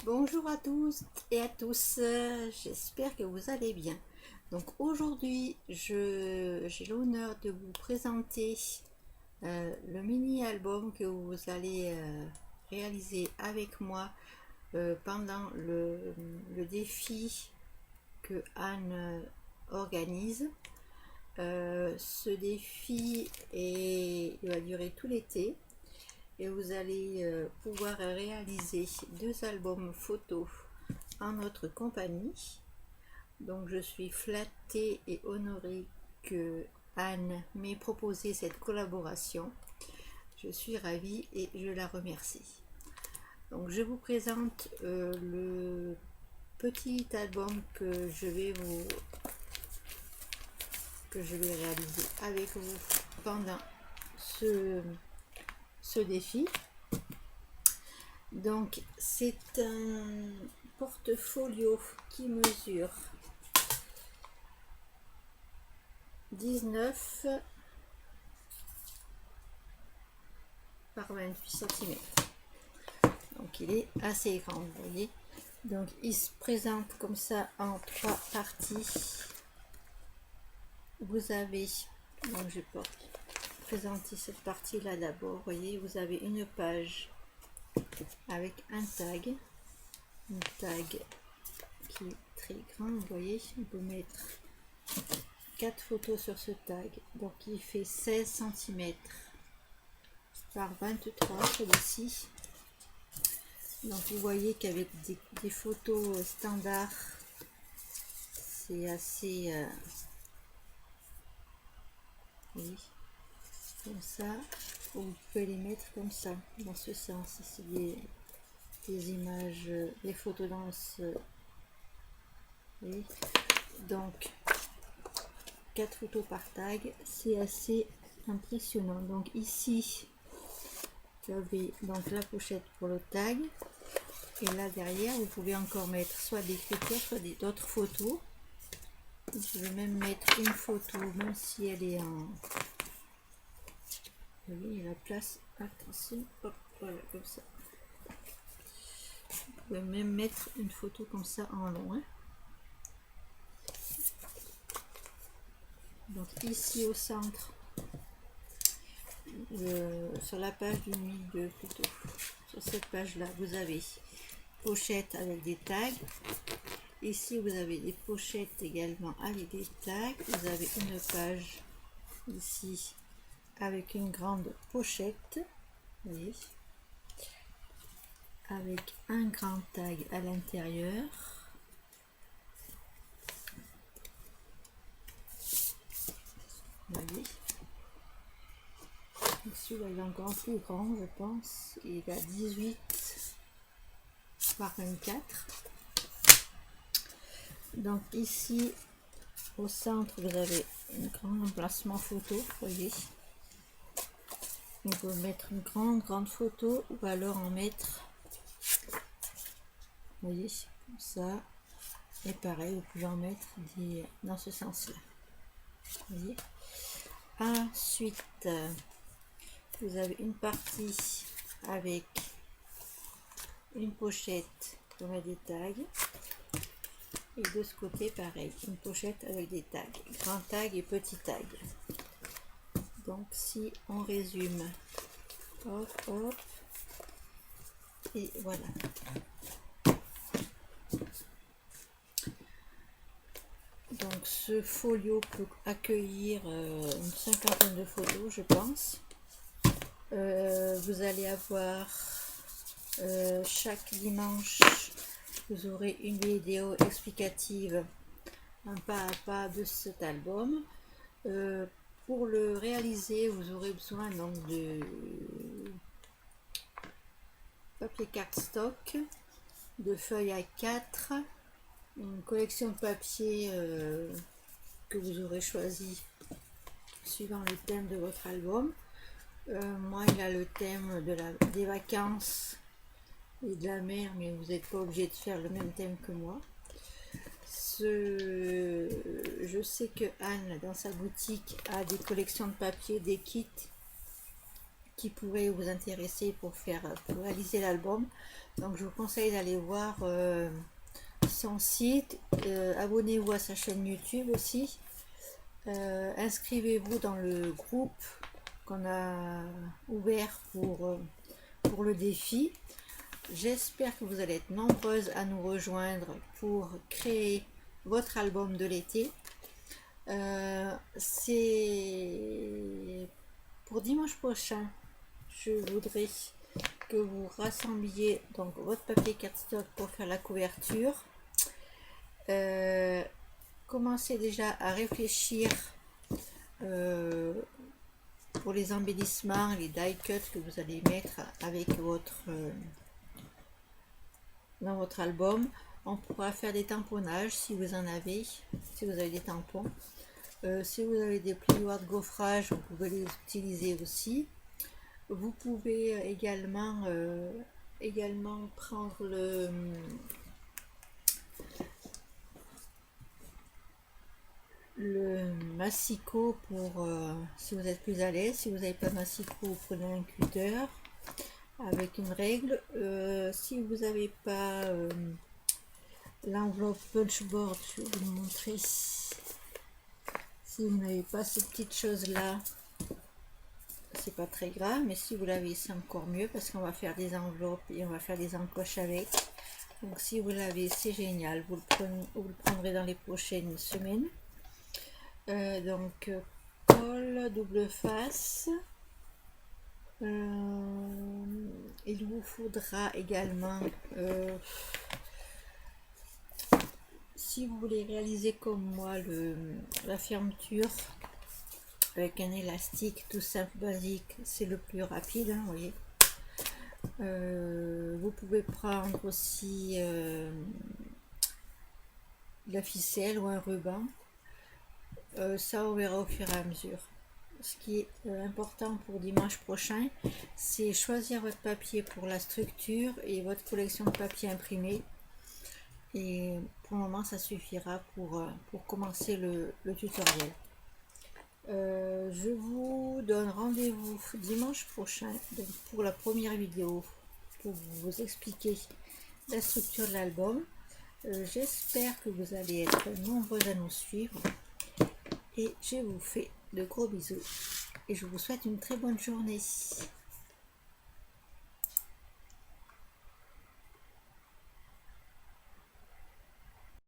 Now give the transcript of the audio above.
Bonjour à tous et à tous, j'espère que vous allez bien. Donc aujourd'hui, j'ai l'honneur de vous présenter le mini-album que vous allez réaliser avec moi pendant le défi que Anne organise. Ce défi il va durer tout l'été et vous allez pouvoir réaliser 2 albums photos en notre compagnie. Donc je suis flattée et honorée que Anne m'ait proposé cette collaboration. Je suis ravie et je la remercie. Donc je vous présente le petit album que je vais réaliser avec vous pendant ce défi. Donc c'est un portfolio qui mesure 19 par 28 cm. Donc il est assez grand, vous voyez. Donc il se présente comme ça en 3 parties. Vous avez, donc je peux présenter cette partie là d'abord. Vous voyez, vous avez une page avec un tag, une tag qui est très grand. Vous voyez, on peut mettre 4 photos sur ce tag. Donc il fait 16 cm par 23 celui-ci. Donc vous voyez qu'avec des photos standards, c'est assez oui, comme ça, vous pouvez les mettre comme ça, dans ce sens. C'est des images, des photos dans ce, oui. Donc 4 photos par tag, c'est assez impressionnant. Donc ici vous avez donc la pochette pour le tag, et là derrière vous pouvez encore mettre soit des écritures, soit d'autres photos. Je vais même mettre une photo, même si elle est en, vous voyez, il y a la place, attention, hop, voilà, comme ça. Vous pouvez même mettre une photo comme ça en long, hein. Donc ici au centre, sur la page du milieu plutôt, sur cette page là, vous avez pochette avec des tags. Ici vous avez des pochettes également avec des tags. Vous avez une page ici avec une grande pochette, vous voyez, avec un grand tag à l'intérieur. Vous voyez, celui-là il est encore plus grand, je pense. Il a 18 par 24. Donc ici au centre vous avez un grand emplacement photo, vous voyez. On peut mettre une grande photo ou alors en mettre, vous voyez, comme ça. Et pareil, vous pouvez en mettre dans ce sens-là. Vous voyez. Ensuite, vous avez une partie avec une pochette pour mettre des tags. Et de ce côté, pareil, une pochette avec des tags, grand tag et petit tag. Donc si on résume, hop, hop, et voilà. Donc ce folio peut accueillir une 50aine de photos, je pense. Vous allez avoir chaque dimanche, vous aurez une vidéo explicative, un pas à pas de cet album. Pour le réaliser, vous aurez besoin donc de papier cardstock, de feuilles A4, une collection de papier que vous aurez choisi suivant le thème de votre album. Moi, il a le thème des vacances et de la mer, mais vous n'êtes pas obligé de faire le même thème que moi. Je sais que Anne, dans sa boutique, a des collections de papier, des kits qui pourrait vous intéresser pour réaliser l'album. Donc je vous conseille d'aller voir son site, abonnez-vous à sa chaîne YouTube aussi, inscrivez-vous dans le groupe qu'on a ouvert pour le défi. J'espère que vous allez être nombreuses à nous rejoindre pour créer votre album de l'été. C'est pour dimanche prochain. Je voudrais que vous rassembliez donc votre papier cardstock pour faire la couverture. Commencez déjà à réfléchir pour les embellissements, les die cuts que vous allez mettre avec dans votre album. On pourra faire des tamponnages si vous en avez, si vous avez des tampons. Si vous avez des plioirs de gaufrage, vous pouvez les utiliser aussi. Vous pouvez également prendre le massicot pour si vous êtes plus à l'aise. Si vous n'avez pas de massicot, vous prenez un cutter avec une règle. Si vous n'avez pas l'enveloppe punchboard, je vais vous montrer. Si vous n'avez pas ces petites choses là, c'est pas très grave, mais si vous l'avez, c'est encore mieux parce qu'on va faire des enveloppes et on va faire des encoches avec. Donc si vous l'avez, c'est génial, vous le prendrez dans les prochaines semaines. Donc colle double face. Il vous faudra également, si vous voulez réaliser comme moi la fermeture avec un élastique tout simple basique, c'est le plus rapide, hein, vous voyez. Vous pouvez prendre aussi de la ficelle ou un ruban. Ça on verra au fur et à mesure. Ce qui est important pour dimanche prochain, c'est choisir votre papier pour la structure et votre collection de papier imprimé. Et pour le moment, ça suffira pour commencer le tutoriel. Je vous donne rendez-vous dimanche prochain donc pour la première vidéo pour vous expliquer la structure de l'album. J'espère que vous allez être nombreux à nous suivre et je vous fais de gros bisous et je vous souhaite une très bonne journée.